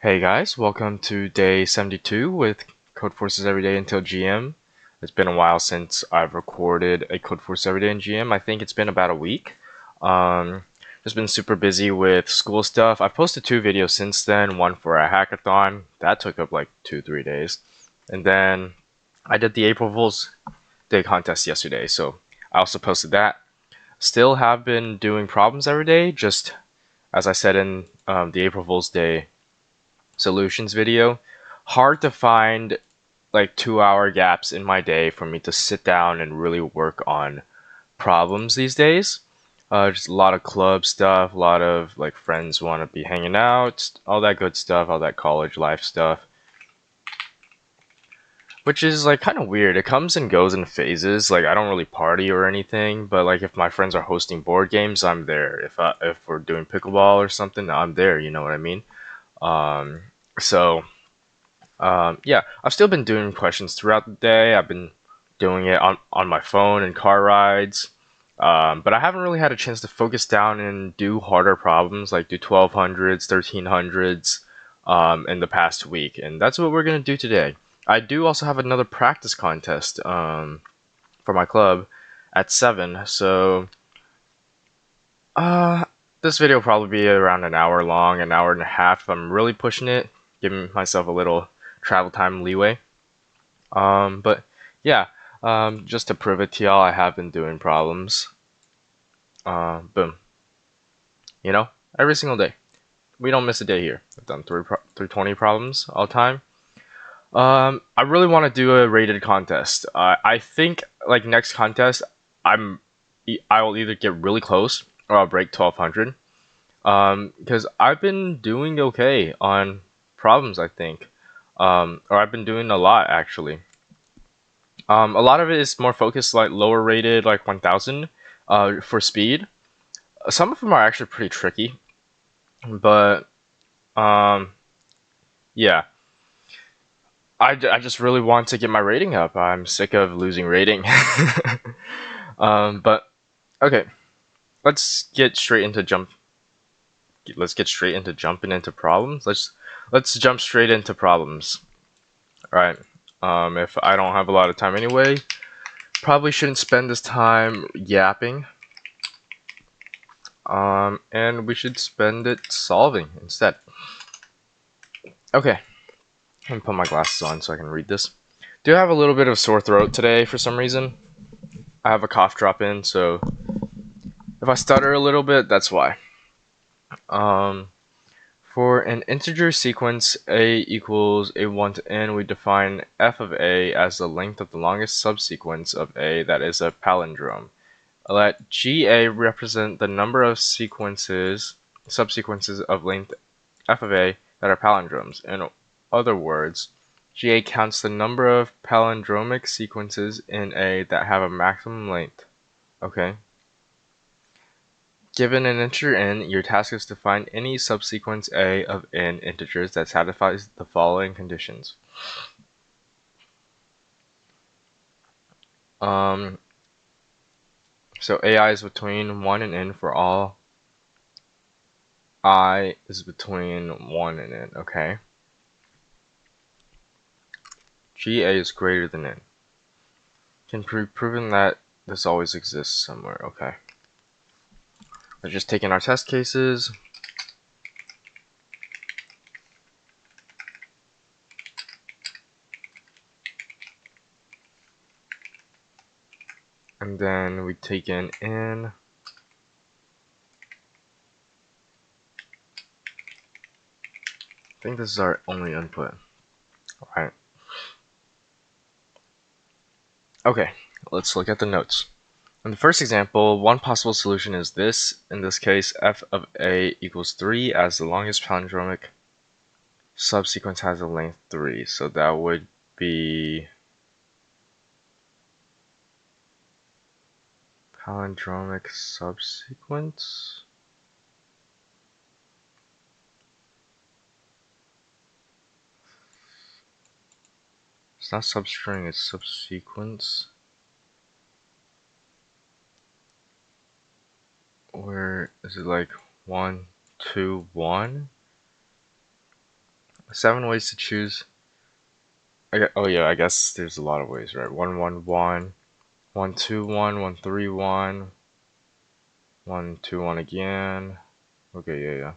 Hey guys, welcome to day 72 with Codeforces Everyday until GM. It's been a while since I've recorded a Codeforce Everyday in GM. I think it's been about a week. Um, just been super busy with school stuff. I've posted two videos since then, one for a hackathon. That took up like 2-3 days. And then I did the April Fool's Day contest yesterday, so I also posted that. Still have been doing problems every day, just as I said in the April Fool's Day solutions video. Hard to find like 2 hour gaps in my day for me to sit down and really work on problems these days. Just a lot of club stuff, a lot of like friends want to be hanging out, all that good stuff, all that college life stuff. Which is like kind of weird. It comes and goes in phases. Like I don't really party or anything, but like if my friends are hosting board games, I'm there. If we're doing pickleball or something, I'm there. You know what I mean? Um, so yeah, I've still been doing questions throughout the day. I've been doing it on my phone and car rides. But I haven't really had a chance to focus down and do harder problems, like do 1200s, 1300s, in the past week. And that's what we're going to do today. I do also have another practice contest for my club at 7. So uh, this video will probably be around an hour long, an hour and a half if I'm really pushing it, giving myself a little travel time leeway. But yeah, just to prove it to y'all, I have been doing problems. Boom. You know, every single day. We don't miss a day here. I've done 320 problems all time. I really want to do a rated contest. I think like next contest, I will either get really close or I'll break 1200. Because I've been doing okay on problems. I think, or I've been doing a lot actually. A lot of it is more focused, like lower rated, like 1000, for speed. Some of them are actually pretty tricky, but um, yeah, I just really want to get my rating up. I'm sick of losing rating. But okay, let's get straight into jump. Let's get straight into jumping into problems. Let's jump straight into problems. All right. If I don't have a lot of time anyway, probably shouldn't spend this time yapping. And we should spend it solving instead. Okay, let me put my glasses on so I can read this. Do have a little bit of sore throat today for some reason. I have a cough drop in, so if I stutter a little bit, that's why. Um, for an integer sequence a equals a1 to n, we define f of a as the length of the longest subsequence of a that is a palindrome. Let GA represent the number of subsequences of length f of a that are palindromes. In other words, GA counts the number of palindromic sequences in A that have a maximum length. Okay. Given an integer n, your task is to find any subsequence A of n integers that satisfies the following conditions. Um, so AI is between 1 and n for all I is between 1 and n, okay? GA is greater than n. Can be proven that this always exists somewhere, okay? Let's just take in our test cases. And then we take in n. I think this is our only input. Alright. Okay, let's look at the notes. In the first example, one possible solution is this. In this case, f of a equals 3 as the longest palindromic subsequence has a length 3. So that would be palindromic subsequence. It's not substring, it's subsequence. Where is it like 1, 2, 1? 7 ways to choose. Oh yeah, I guess there's a lot of ways, right? 111, 121, 131, 121 again. Okay, yeah.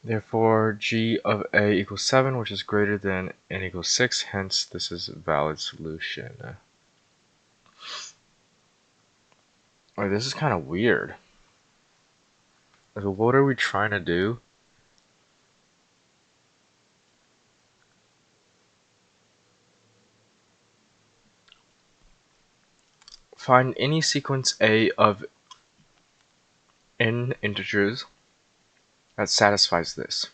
Therefore, g of a equals 7, which is greater than n equals 6, hence this is a valid solution. Oh, this is kind of weird. So what are we trying to do? Find any sequence A of n integers that satisfies this.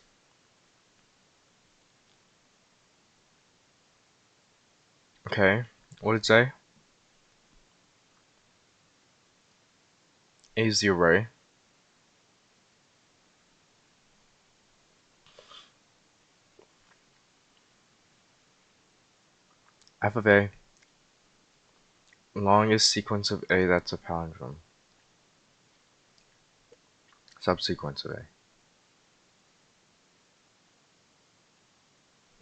Okay, what did it say? A is the array. F of A, longest sequence of A that's a palindrome. Subsequence of A.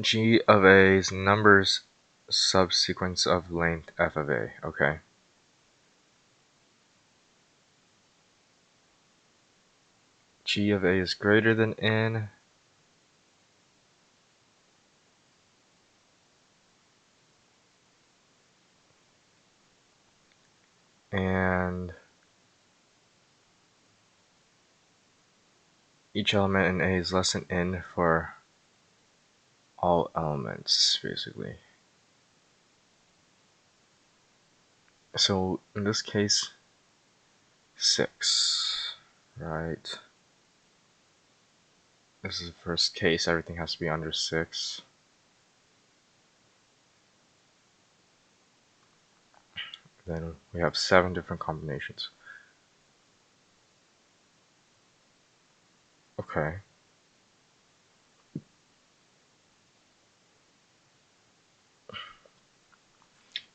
G of A's numbers subsequence of length F of A. Okay. G of A is greater than N. And each element in A is less than N for all elements, basically. So in this case, 6, right? This is the first case, everything has to be under 6. Then we have 7 different combinations. Okay.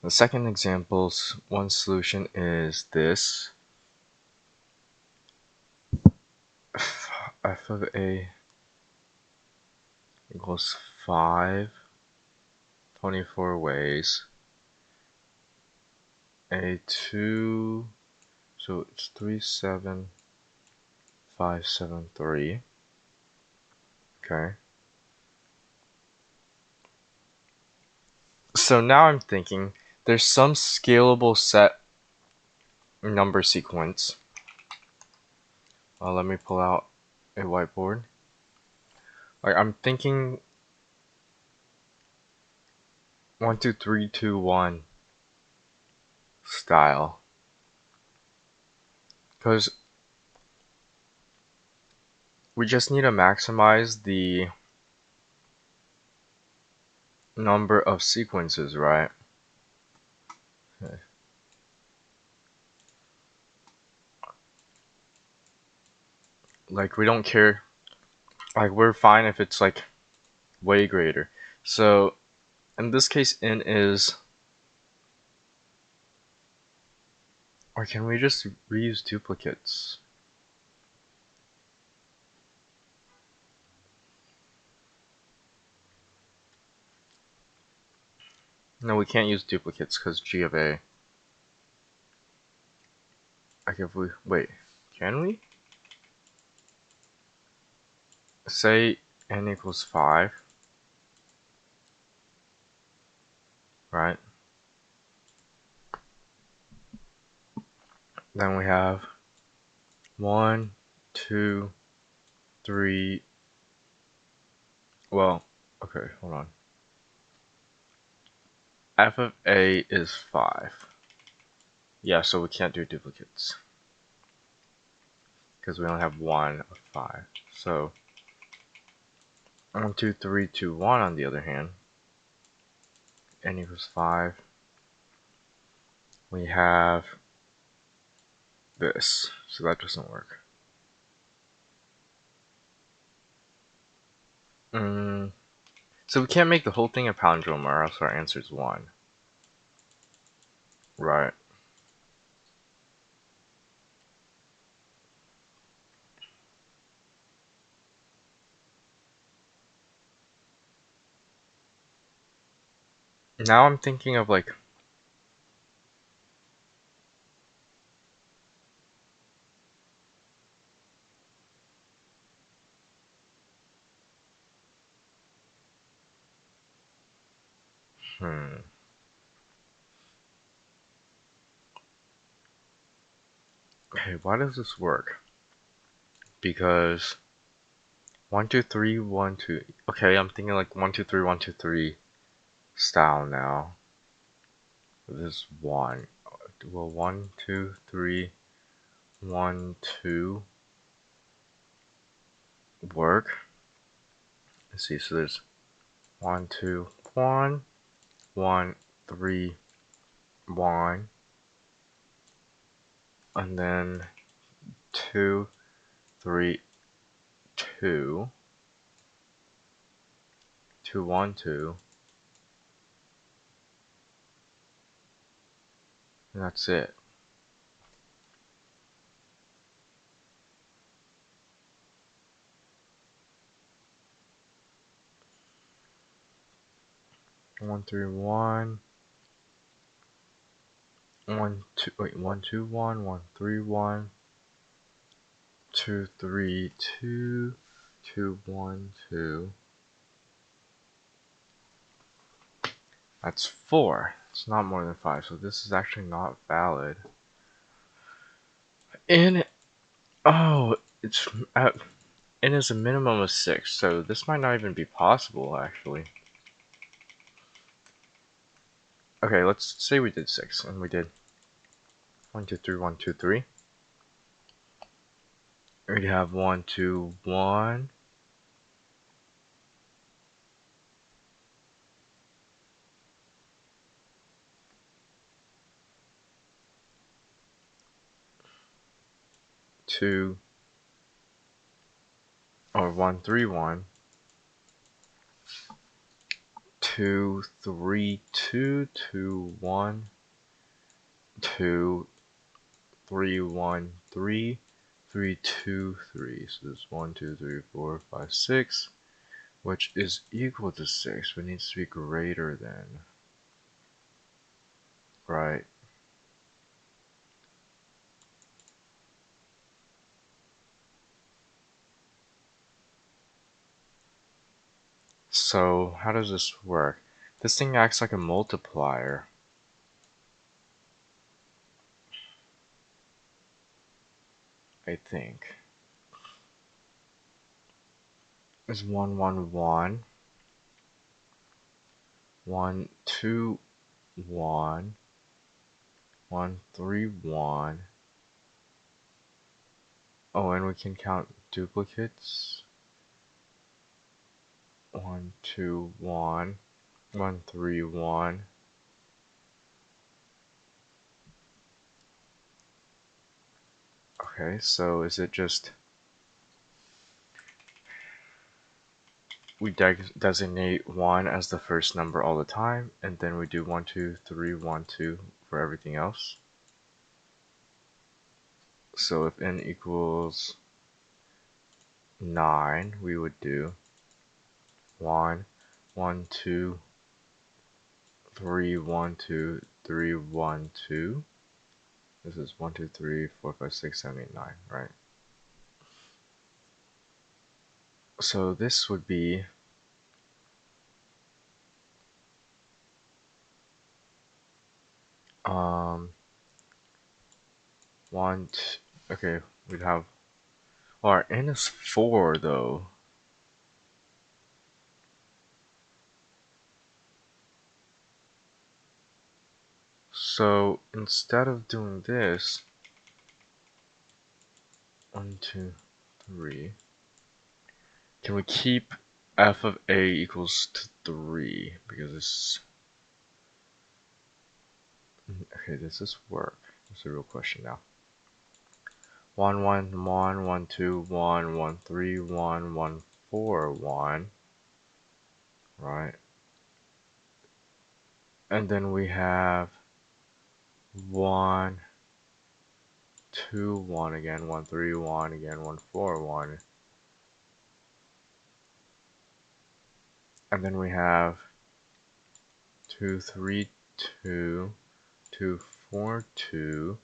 The second example's one solution is this. F of A equals 5, 24 ways. A2, so it's 3, 7, 5, 7, 3. Okay. So now I'm thinking there's some scalable set number sequence. Let me pull out a whiteboard. Like I'm thinking 1, 2, 3, 2, 1 style. Because we just need to maximize the number of sequences, right? Okay. Like we don't care. Like we're fine if it's like way greater. So in this case, n is, or can we just reuse duplicates? No, we can't use duplicates because G of A. Like if we, wait, can we? Say n equals 5, right? Then we have 1, 2, 3. Well, okay, hold on. F of A is 5. Yeah, so we can't do duplicates because we only have 1 of 5. So 1, 2, 3, 2, 1 on the other hand, n equals 5. We have this, so that doesn't work. So we can't make the whole thing a palindrome or else our answer is 1. Right. Now I'm thinking of like, hmm. Okay, why does this work? Because 1, 2, 3, 1, 2. Okay, I'm thinking like 1, 2, 3, 1, 2, 3 style now. This is 1. Will 1, 2, 3, 1, 2 work? Let's see. So there's 1, 2, 1, 1, 3, 1, and then 2, 3, 2, 2, 1, 2, and that's it. One, 3, 1, 1, 2. Wait, 1, 2, 1, 1, 3, 1, 2, 3, 2, 2, 1, 2. That's 4. It's not more than 5, so this is actually not valid. And oh, it's it is a minimum of 6, so this might not even be possible actually. Okay, let's say we did 6, and we did 1, 2, 3, 1, 2, 3. We have 1, 2, 1. 2 or 1, 3, 1. 2, 3, 2, 2, 1, 2, 3, 1, 3, 3, 2, 3. So there's 1, 2, 3, 4, 5, 6, which is equal to 6, but needs to be greater than, right? So how does this work? This thing acts like a multiplier, I think. It's 1, 1, 1, 1, 2, 1, 1, 3, 1. Oh, and we can count duplicates. 1, 2, 1, 1, 3, 1. Okay, so is it just we designate 1 as the first number all the time, and then we do 1, 2, 3, 1, 2 for everything else? So if n equals 9, we would do 1, 1, 2, 3, 1, 2, 3, 1, 2. This is 1, 2, 3, 4, 5, 6, 7, 8, 9, right? So this would be um 1, okay, we'd have, our n is 4 though. So instead of doing this, 1, 2, 3, can we keep f of a equals to 3? Because it's, okay, does this work? That's a real question now. 1, 1, 1, 1, 2, 1, 1, 3, 1, 1, 4, 1, right? And then we have 1, 2, 1 again, 1, 3, 1 again, 1, 4, 1. And then we have 2, 3, 2, 2, 4, 2,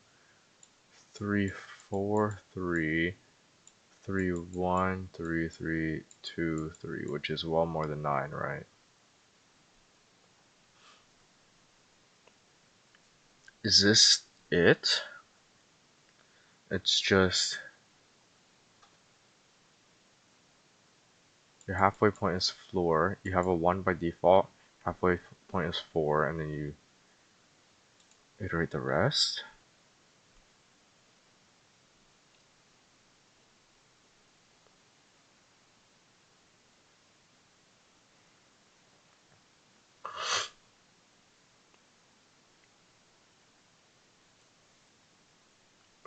3, 4, 3, 3, 1, 3, 3, 2, 3, which is well more than 9, right? Is this it? It's just your halfway point is floor. You have a 1 by default. Halfway point is 4, and then you iterate the rest.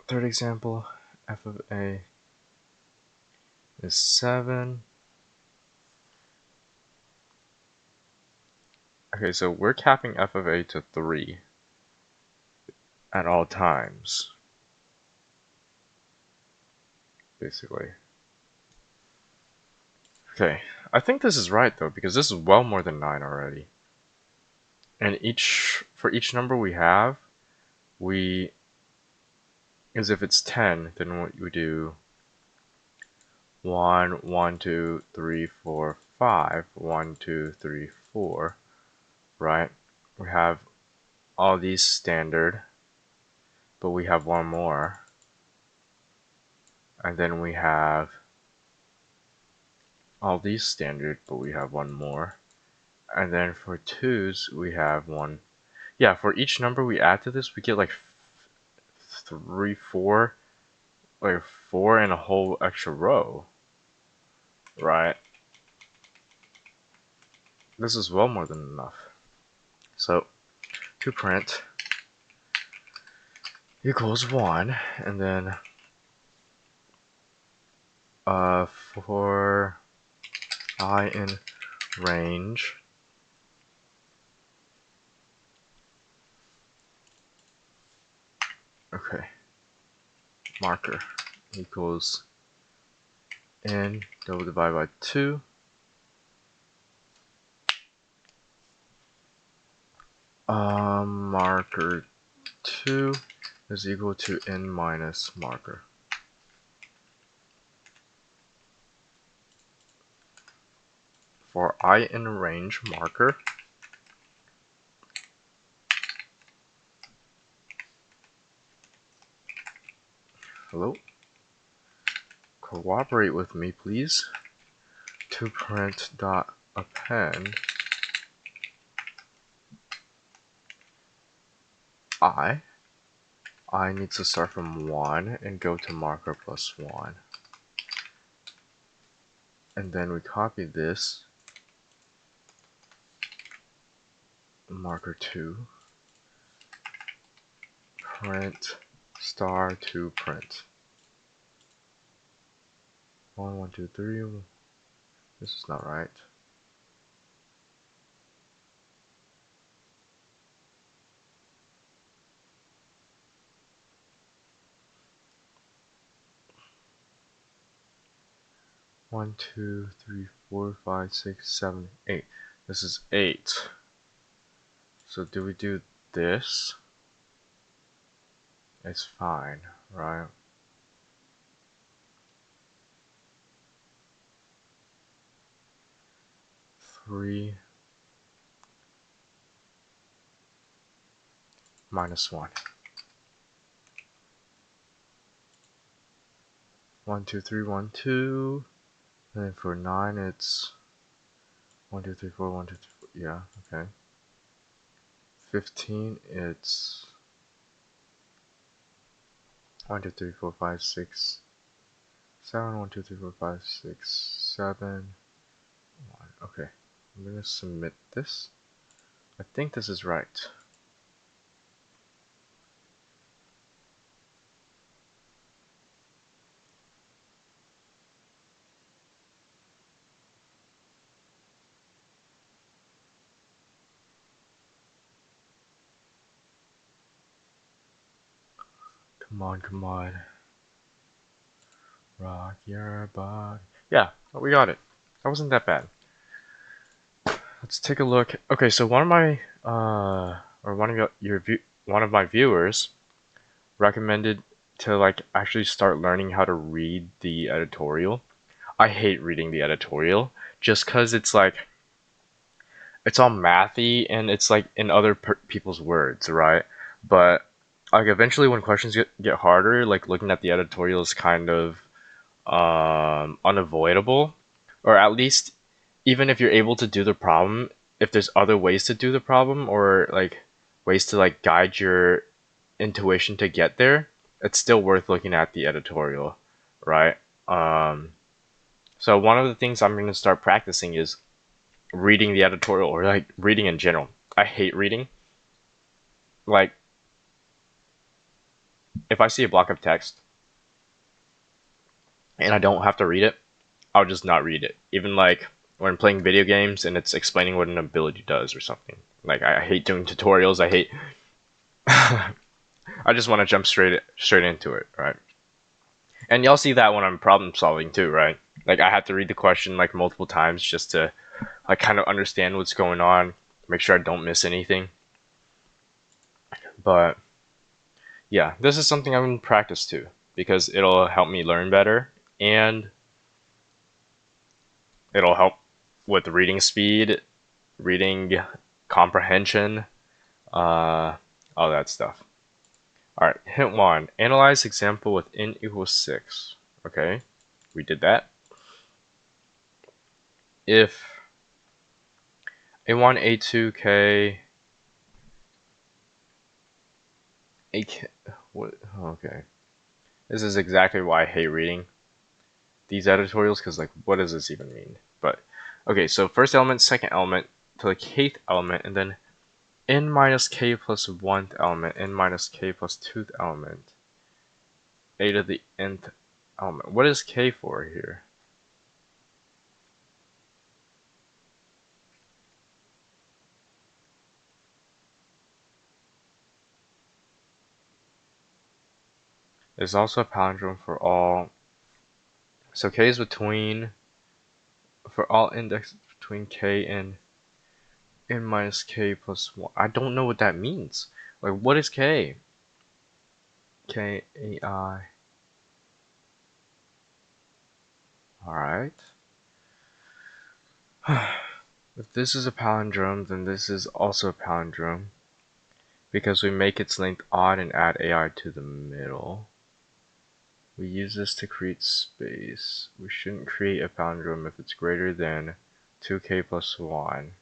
Third example, f of a is 7. Okay, so we're capping f of a to 3 at all times, basically. Okay, I think this is right though, because this is well more than 9 already. And for each number we have, as if it's 10, then what we do 1, 1, 2, 3, 4, 5, 1, 2, 3, 4, right? We have all these standard, but we have one more. And then we have all these standard, but we have one more. And then for 2's, we have one. Yeah, for each number we add to this, we get like 3, 4, like 4 and a whole extra row, right? This is well more than enough. So to print equals 1, and then for I in range, okay, marker equals n double divided by 2, marker 2 is equal to n minus marker. For I in range marker, hello, cooperate with me please. To print dot append I needs to start from 1 and go to marker plus 1. And then we copy this, marker 2, print star to print. 1, 1, 2, 3. This is not right. One, 2, 3, 4, 5, 6, 7, 8. This is 8. So do we do this? It's fine, right? 3 minus 1. 1, 2, 3, 1, 2. And then for 9, it's 1, 2, 3, 4, 1, 2, 3, 4. Yeah, okay. 15, it's 1, 2, 3, 4, 5, 6, 7. 1, 2, 3, 4, 5, 6, 7. 1. Okay, I'm gonna submit this. I think this is right. Come on, come on. Rock your body. Yeah, we got it. That wasn't that bad. Let's take a look. Okay, so one of my or one of one of my viewers recommended to like actually start learning how to read the editorial. I hate reading the editorial just because it's like it's all mathy and it's like in other people's words, right? But like eventually when questions get harder, like looking at the editorial is kind of unavoidable, or at least even if you're able to do the problem, if there's other ways to do the problem or like ways to like guide your intuition to get there, it's still worth looking at the editorial, right? Um, so one of the things I'm going to start practicing is reading the editorial or like reading in general. I hate reading. Like if I see a block of text and I don't have to read it, I'll just not read it. Even like when I'm playing video games and it's explaining what an ability does or something. Like I hate doing tutorials. I hate. I just want to jump straight into it, right? And y'all see that when I'm problem solving too, right? Like I have to read the question like multiple times just to like kind of understand what's going on, make sure I don't miss anything. But yeah, this is something I'm in practice too because it'll help me learn better and it'll help with reading speed, reading comprehension, uh, all that stuff. All right, hint one, analyze example with n equals 6. Okay, we did that. If a1, a2, k, what? Okay, this is exactly why I hate reading these editorials because like, what does this even mean? But okay, so first element, second element to the kth element, and then n minus k plus 1th element, n minus k plus 2th element, a to the nth element. What is k for here? There's also a palindrome for all. So k is between, for all indexes between k and n minus k plus 1. I don't know what that means. Like, what is k? K, A, I. Alright. If this is a palindrome, then this is also a palindrome. Because we make its length odd and add AI to the middle. We use this to create space. We shouldn't create a palindrome if it's greater than 2k plus 1.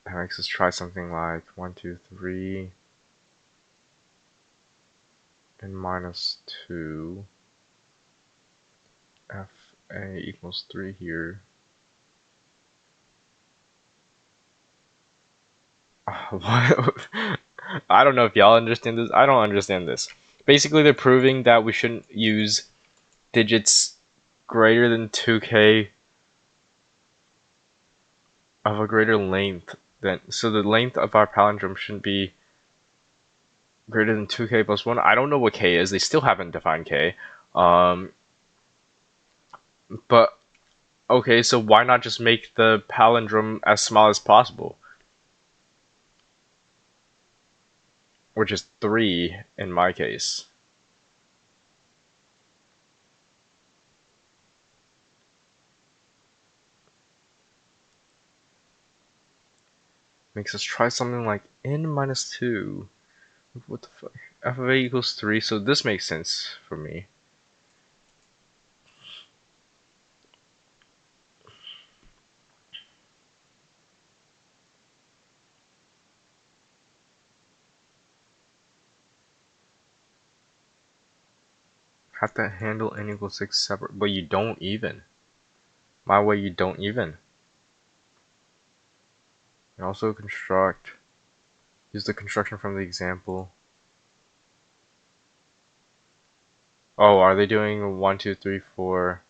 That makes us try something like 1, 2, 3, and minus 2. Fa equals 3 here. What? I don't know if y'all understand this. I don't understand this. Basically, they're proving that we shouldn't use digits greater than 2k of a greater length than. So the length of our palindrome shouldn't be greater than 2k plus 1. I don't know what k is. They still haven't defined k. But okay, so why not just make the palindrome as small as possible? Which is 3 in my case. Makes us try something like n minus 2. What the fuck? F of a equals 3, so this makes sense for me. Have to handle n equals 6 separate, but you don't even. My way, you don't even. You also construct, use the construction from the example. Oh, are they doing 1, 2, 3, 4,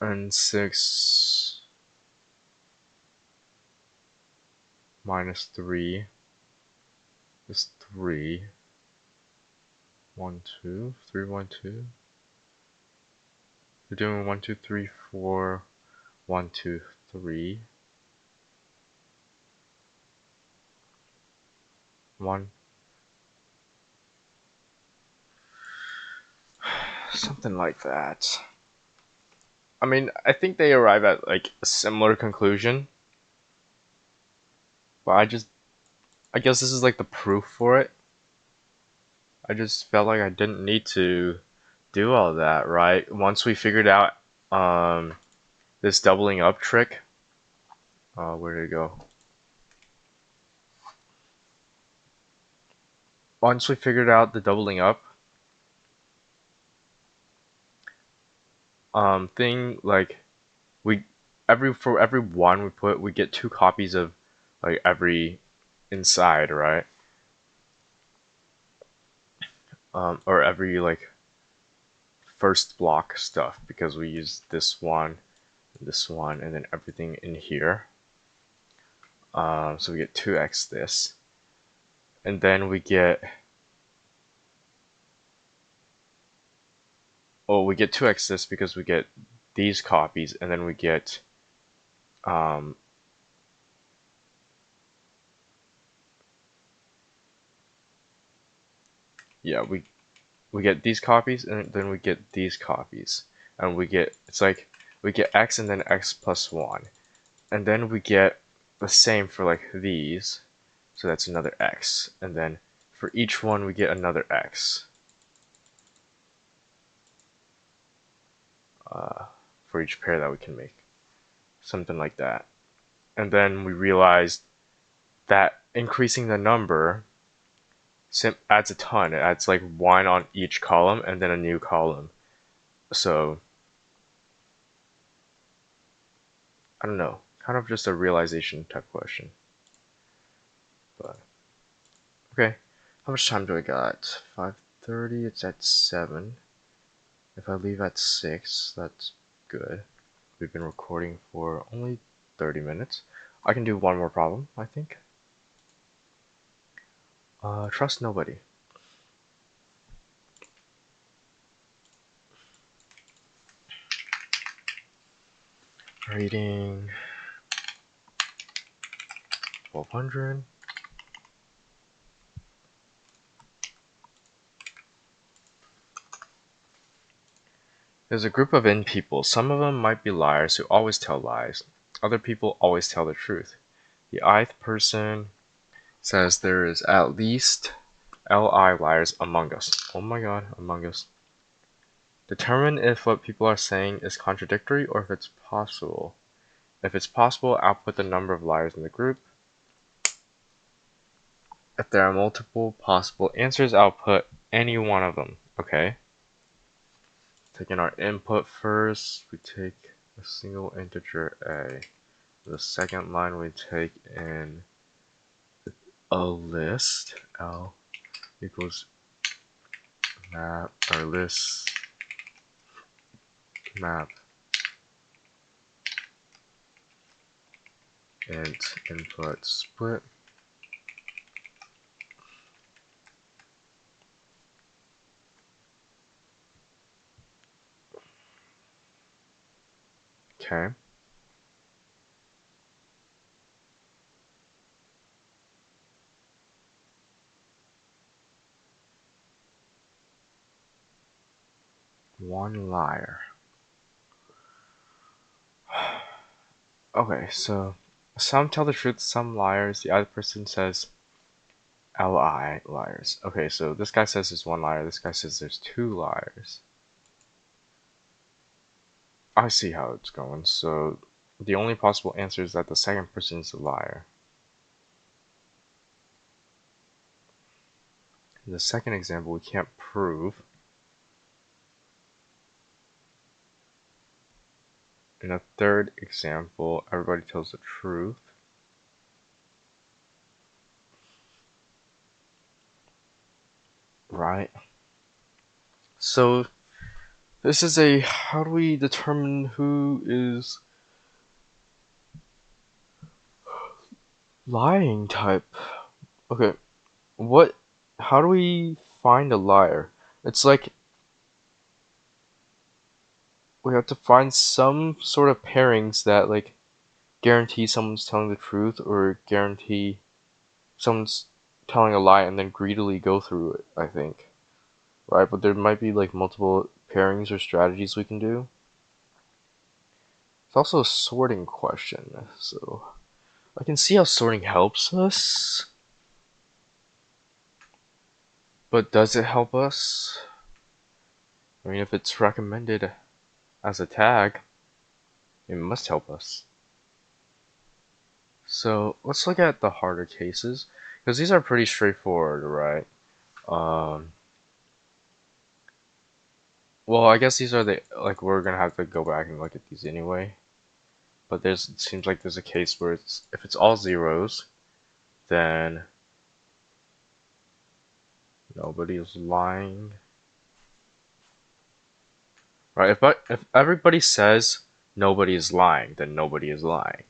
and 6 minus 3 is 3, 1, 2, 3, 1, 2? We're doing 1, 2, 3, 4, 1, 2, 3. 1. Something like that. I mean, I think they arrive at like a similar conclusion. But I guess this is like the proof for it. I just felt like I didn't need to do all that, right? Once we figured out this doubling up trick, where did it go? Once we figured out the doubling up thing, like for every one we put, we get 2 copies of like every inside, right? Or every like first block stuff, because we use this one, and then everything in here. So we get 2x this, and then we get we get 2x this because we get these copies, and then we get yeah, we get these copies, and then we get these copies, and it's like we get x and then x plus 1, and then we get the same for like these, so that's another x, and then for each one we get another x for each pair that we can make, something like that. And then we realized that increasing the number adds a ton. It adds like 1 on each column and then a new column. So I don't know, kind of just a realization type question. But okay, how much time do I got? 5:30. It's at 7. If I leave at 6, that's good. We've been recording for only 30 minutes. I can do one more problem, I think. Trust nobody. Rating 1200. There's a group of N people. Some of them might be liars who always tell lies. Other people always tell the truth. The ith person says there is at least Li liars among us. Oh my god, among us. Determine if what people are saying is contradictory or if it's possible. If it's possible, output the number of liars in the group. If there are multiple possible answers, output any one of them. Okay. Taking our input first, we take a single integer a. The second line we take in a list, L equals map, or list map int input split. Okay. One liar. Okay, so some tell the truth, some liars. The other person says Li liars. Okay, so this guy says there's one liar. This guy says there's 2 liars. I see how it's going. So the only possible answer is that the second person is a liar. In the second example, we can't prove. In the third example, everybody tells the truth. Right? So this is a, how do we determine who is lying type? Okay, how do we find a liar? It's like, we have to find some sort of pairings that like guarantee someone's telling the truth or guarantee someone's telling a lie and then greedily go through it, I think. Right? But there might be like multiple pairings or strategies we can do. It's also a sorting question, so I can see how sorting helps us. But does it help us? I mean, if it's recommended as a tag, it must help us. So let's look at the harder cases, because these are pretty straightforward, right? Well, I guess these are the, like, we're gonna have to go back and look at these anyway. But it seems like there's a case where if it's all zeros, then nobody is lying. Right? If everybody says nobody is lying, then nobody is lying.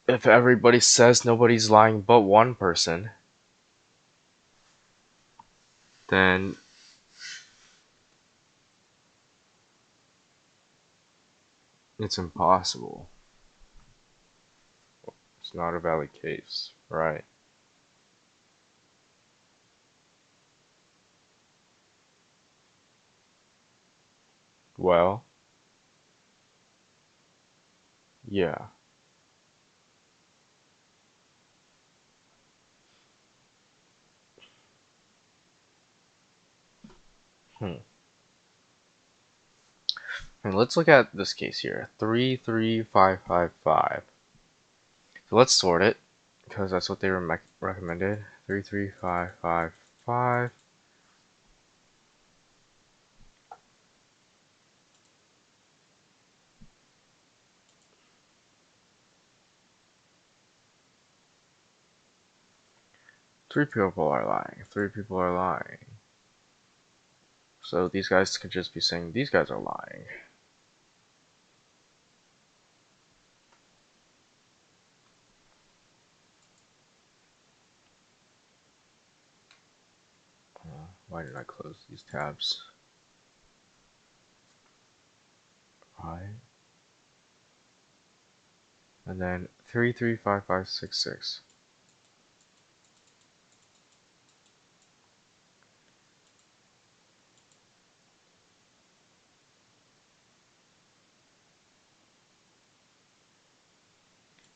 If everybody says nobody's lying but one person, then it's impossible. It's not a valid case, right? Well, yeah. Hmm. And let's look at this case here. 33555. So let's sort it, because that's what they recommended. 33555. Three people are lying. Three people are lying. So these guys could just be saying these guys are lying. Why did I close these tabs? Right. And then 335566.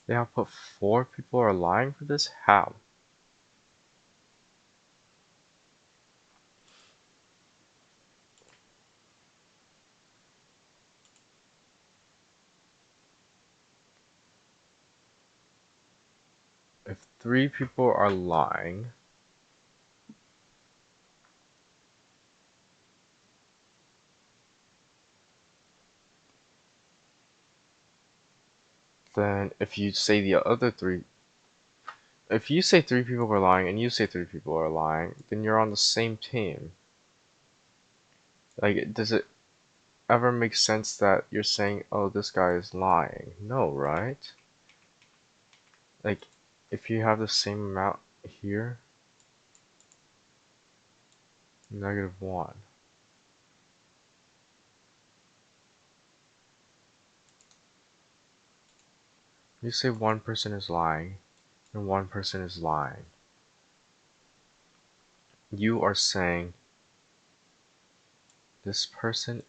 They have put four people are lying for this? How? If three people are lying, then if you say the other three, if you say three people are lying and you say three people are lying, then you're on the same team. Like, does it ever make sense that you're saying, oh, this guy is lying? No, right? Like, if you have the same amount here, -1. You say one person is lying and one person is lying. You are saying this person.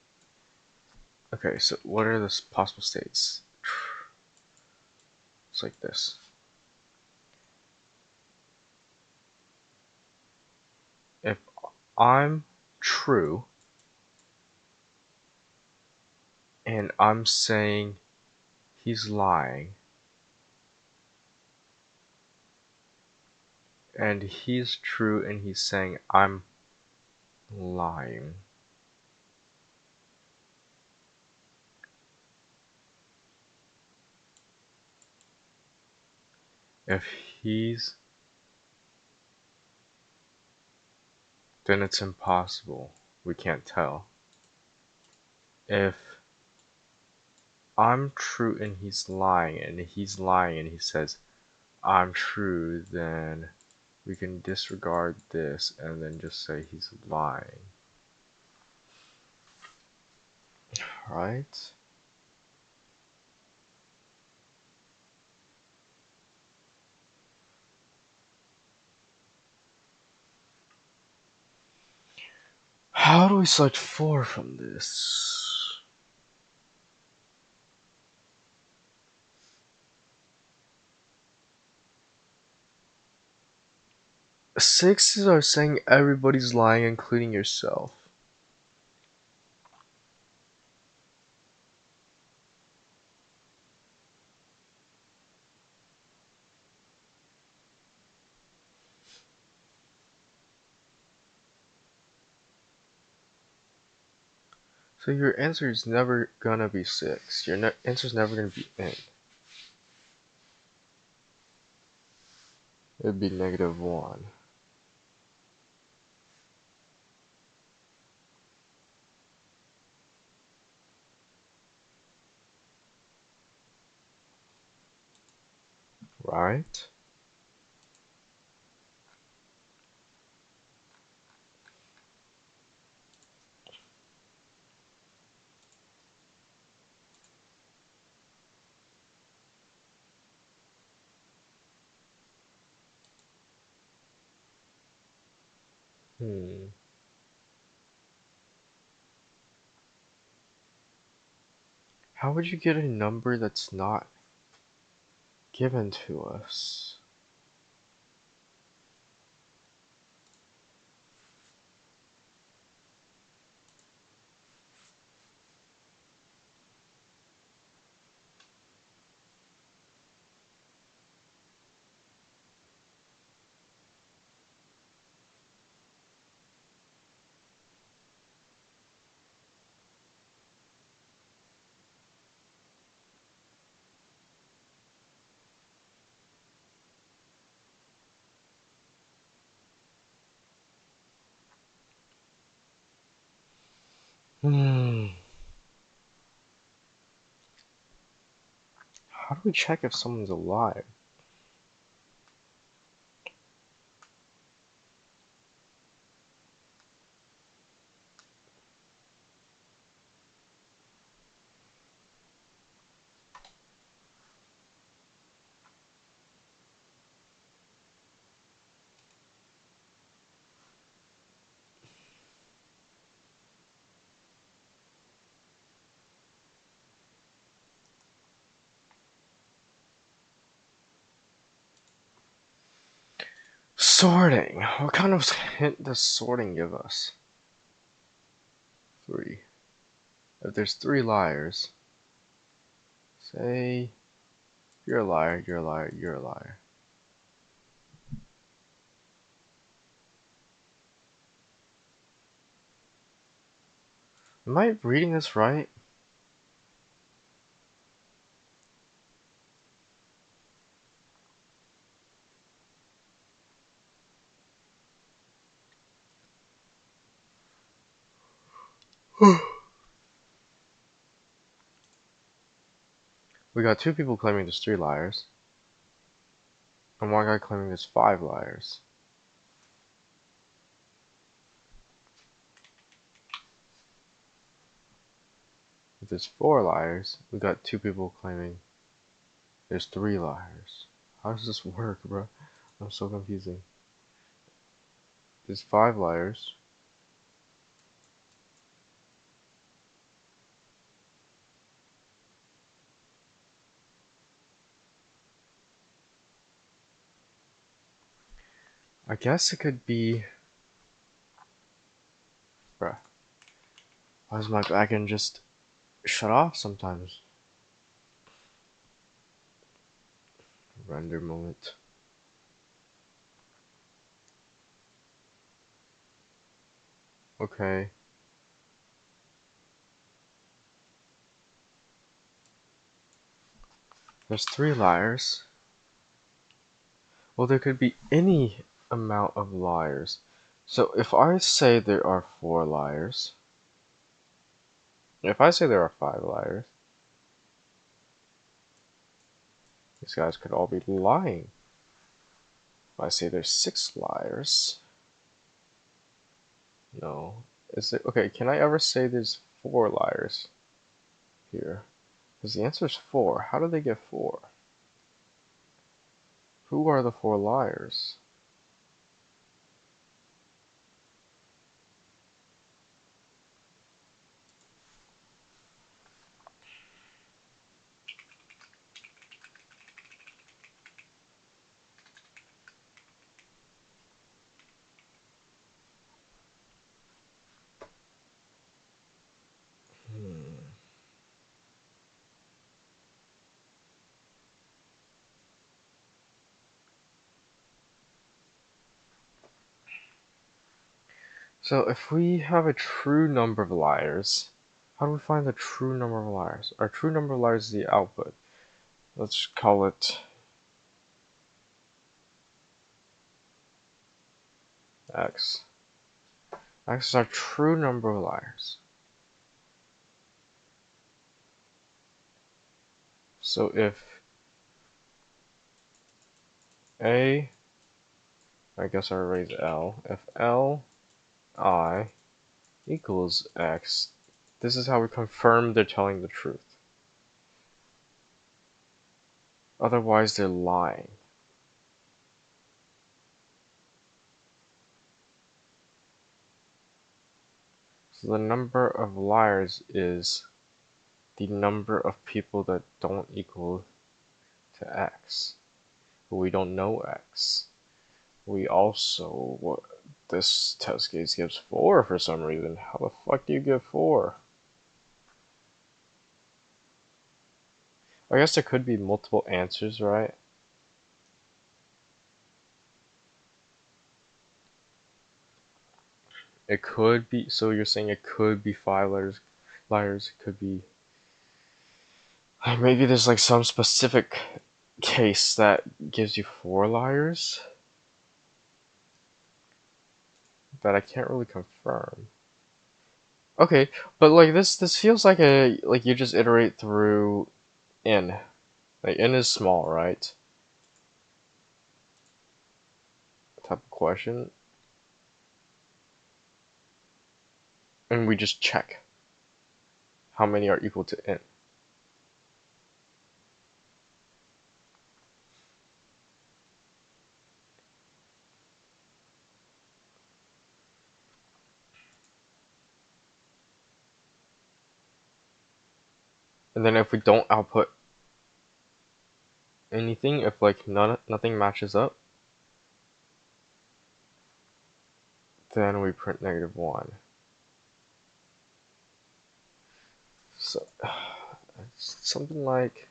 Okay, so what are the possible states? It's like this. If I'm true and I'm saying he's lying and he's true and he's saying I'm lying, if he's, then it's impossible. We can't tell. If I'm true and he's lying and he says I'm true, then we can disregard this and then just say he's lying. Right? How do we select 4 from this? Sixes are saying everybody's lying, including yourself. So your answer is never gonna be 6. Your answer is never gonna be in. It'd be -1. Right? Hmm. How would you get a number that's not given to us? Hmm. How do we check if someone's alive? Sorting. What kind of hint does sorting give us? 3. If there's 3 liars, say you're a liar, you're a liar, you're a liar. Am I reading this right? We got 2 people claiming there's 3 liars, and 1 guy claiming there's 5 liars. If there's 4 liars, we got 2 people claiming there's 3 liars. How does this work, bro? I'm so confusing. There's 5 liars. I guess it could be... Bruh. Why does my backend just shut off sometimes? Render moment. Okay. There's 3 liars. Well, there could be any amount of liars. So if I say there are 4 liars, if I say there are 5 liars, these guys could all be lying. If I say there's 6 liars, no. Is it okay? Can I ever say there's 4 liars here? Because the answer is 4. How do they get 4? Who are the 4 liars? So if we have a true number of liars, how do we find the true number of liars? Our true number of liars is the output. Let's call it x. X is our true number of liars. So if A, I guess our array is L, if Li equals X, this is how we confirm they're telling the truth. Otherwise, they're lying. So the number of liars is the number of people that don't equal to X. But we don't know X. We also, this test case gives 4 for some reason. How the fuck do you get 4? I guess there could be multiple answers, right? It could be, so you're saying it could be 5 liars, it could be, maybe there's like some specific case that gives you 4 liars that I can't really confirm. Okay, but like this feels like you just iterate through n. Like n is small, right? Type of question. And we just check how many are equal to n. And then if we don't output anything, if like nothing matches up, then we print -1. So it's something like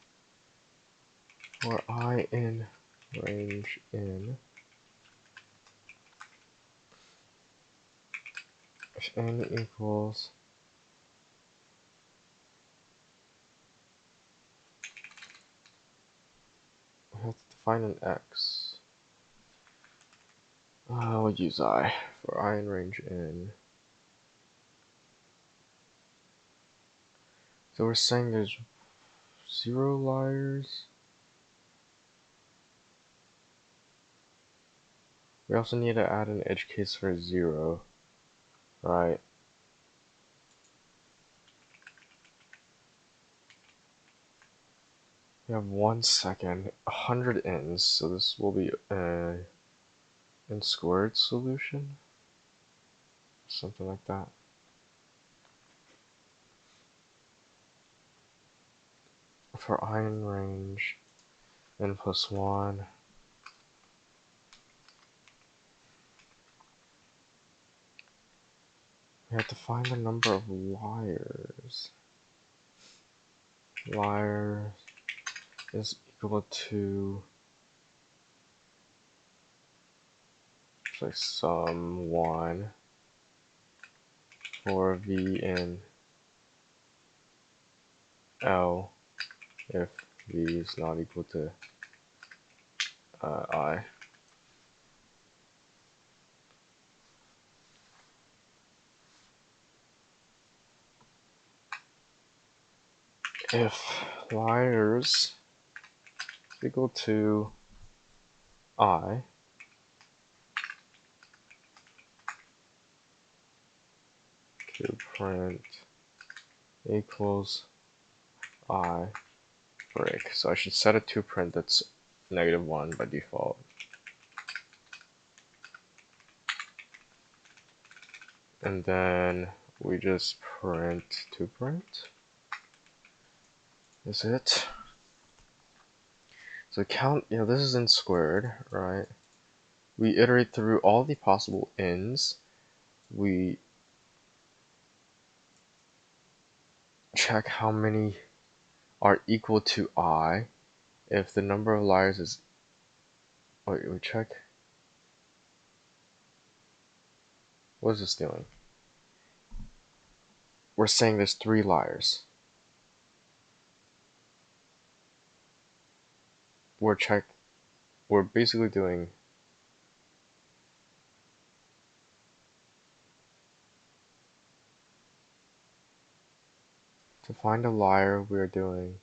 for I in range n, if n equals we have to define an x. I'll use I for I in range n. So we're saying there's 0 liars. We also need to add an edge case for 0, right? We have 1 second, 100 ends, so this will be an n squared solution, something like that. For I in range n plus 1, we have to find the number of liars. Liars is equal to like sum 1 for v in L if v is not equal to I. If liars is equal to I, to print equals I break. So I should set it to print that's -1 by default. And then we just print to print. Is it? So count, this is in squared, right? We iterate through all the possible ins. We check how many are equal to I. If the number of liars is, wait, we check. What is this doing? We're saying there's 3 liars. We're basically doing to find a liar. We're doing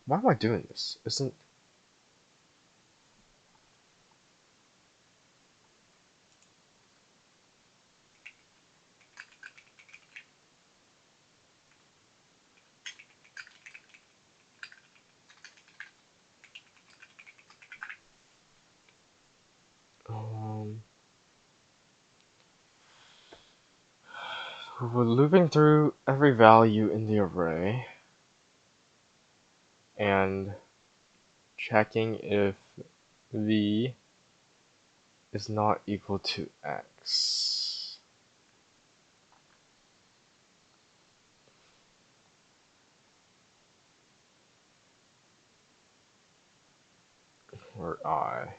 why am I doing this? Isn't we're looping through every value in the array and checking if v is not equal to x. Or I.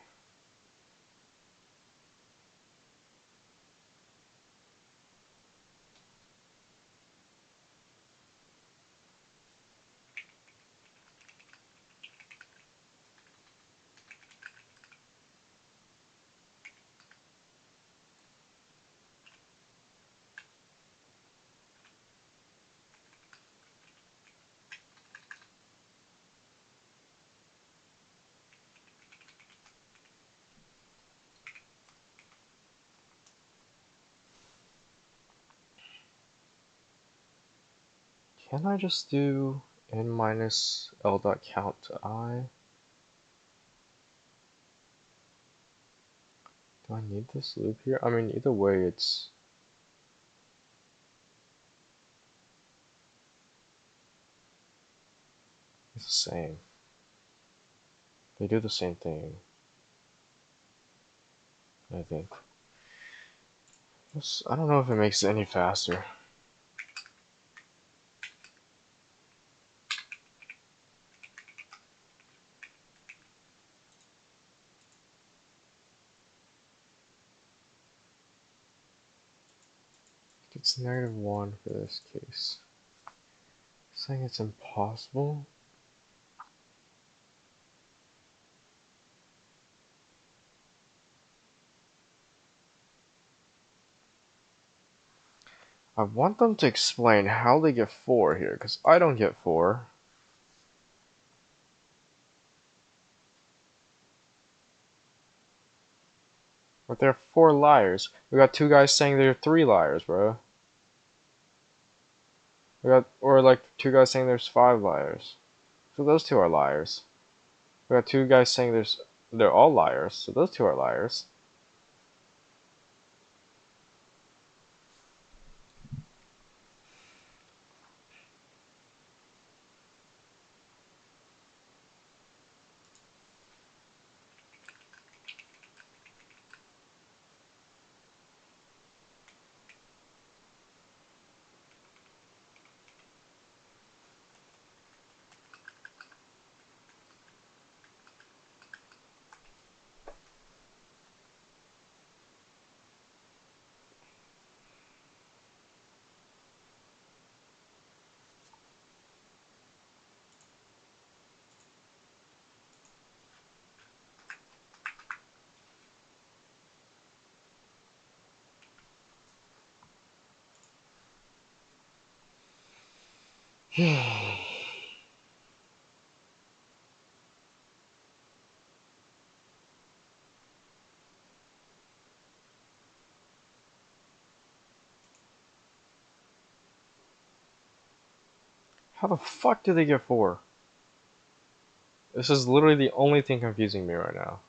Can I just do n minus l dot count to I? Do I need this loop here? I mean, either way, it's the same. They do the same thing, I think. I don't know if it makes it any faster. It's -1 for this case. Saying it's impossible? I want them to explain how they get 4 here, because I don't get 4. But there are 4 liars. We got 2 guys saying there are 3 liars, bro. Or like 2 guys saying there's 5 liars. So those 2 are liars. We got 2 guys saying they're all liars, so those 2 are liars. How the fuck did they get 4? This is literally the only thing confusing me right now.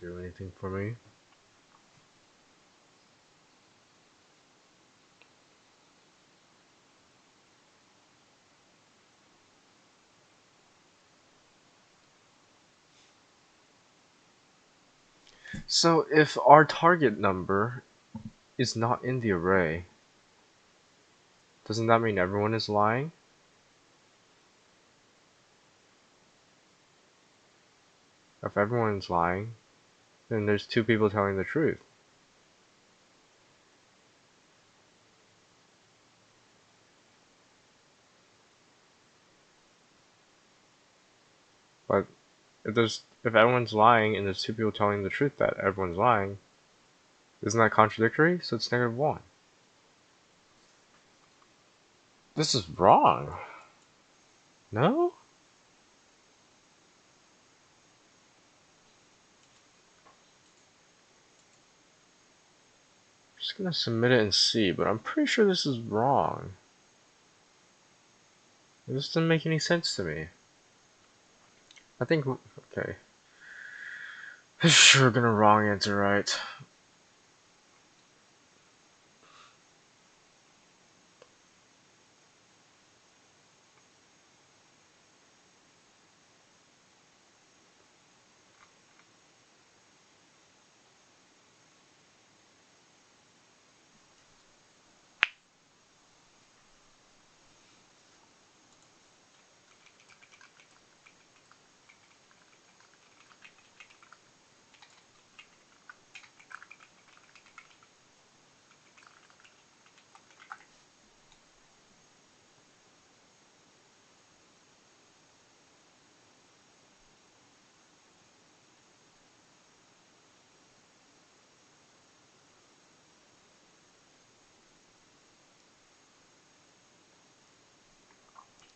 Doesn't do anything for me. So if our target number is not in the array, doesn't that mean everyone is lying? If everyone's lying, then there's 2 people telling the truth. But if everyone's lying and there's 2 people telling the truth that everyone's lying, isn't that contradictory? So it's -1. This is wrong. No? I'm just gonna submit it and see, but I'm pretty sure this is wrong. This doesn't make any sense to me. I think, okay. Sure gonna wrong answer right.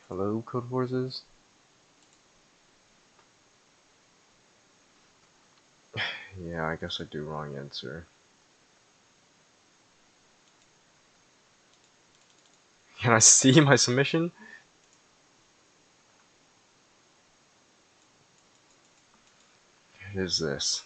Hello, Codeforces? Yeah, I guess I do wrong answer. Can I see my submission? What is this?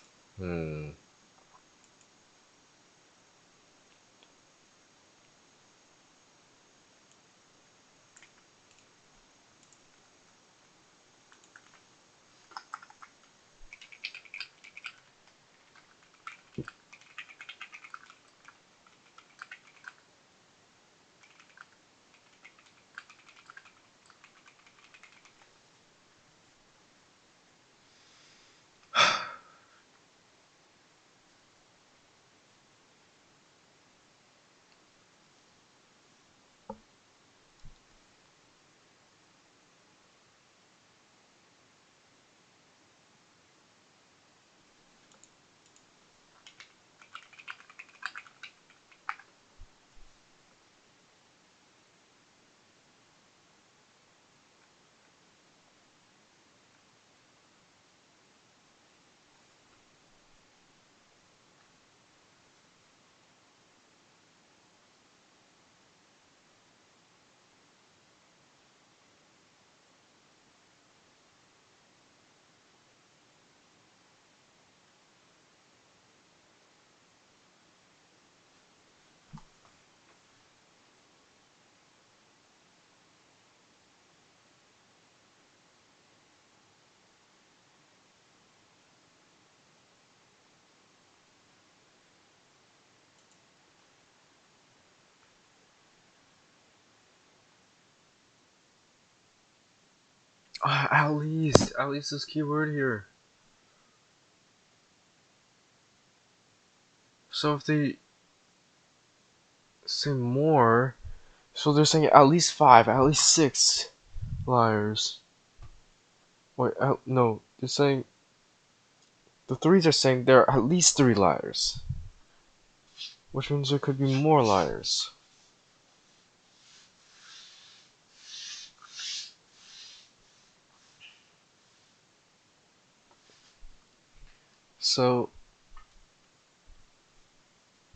At least this keyword here. So if they say more. So they're saying at least 5, at least 6 liars. Wait, no, they're saying the threes are saying there are at least 3 liars, which means there could be more liars. So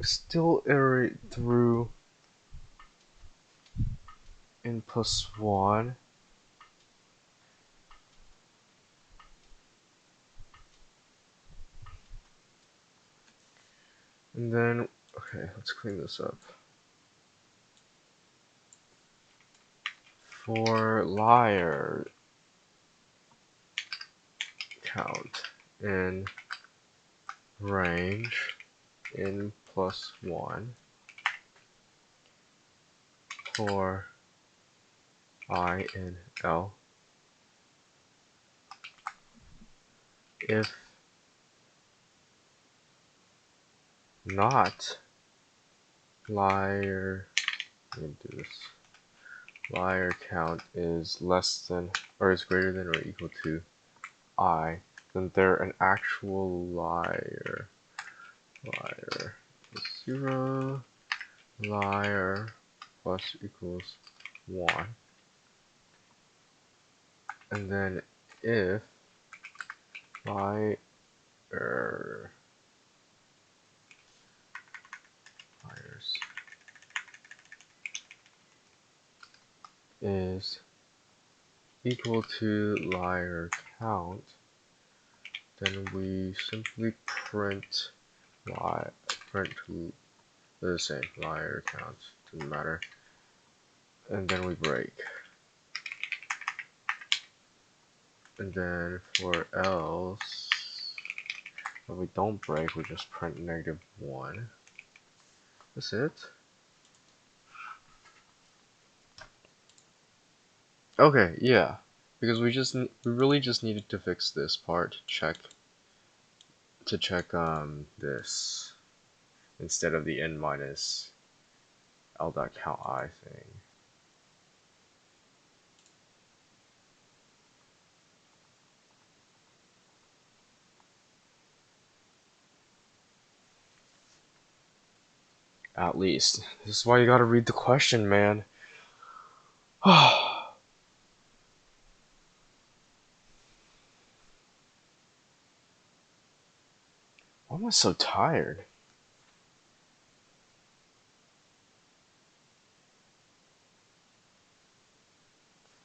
still iterate through n plus 1. And then, okay, let's clean this up. For liar count in range n plus 1 for I in L if not liar, let me do this, liar count is less than or is greater than or equal to I, then they're an actual liar. Liar is 0, liar plus equals 1. And then if liar liars is equal to liar count, then we simply print the same liar count, doesn't matter, and then we break. And then for else, if we don't break, we just print -1. That's it. Okay, yeah, because we really just needed to fix this part to check this instead of the n minus l dot count I thing. At least this is why you gotta read the question, man. Why am I so tired?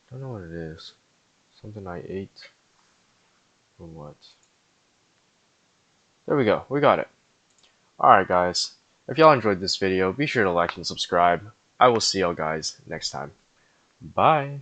I don't know what it is. Something I ate or what? There we go. We got it. Alright guys, if y'all enjoyed this video, be sure to like and subscribe. I will see y'all guys next time. Bye!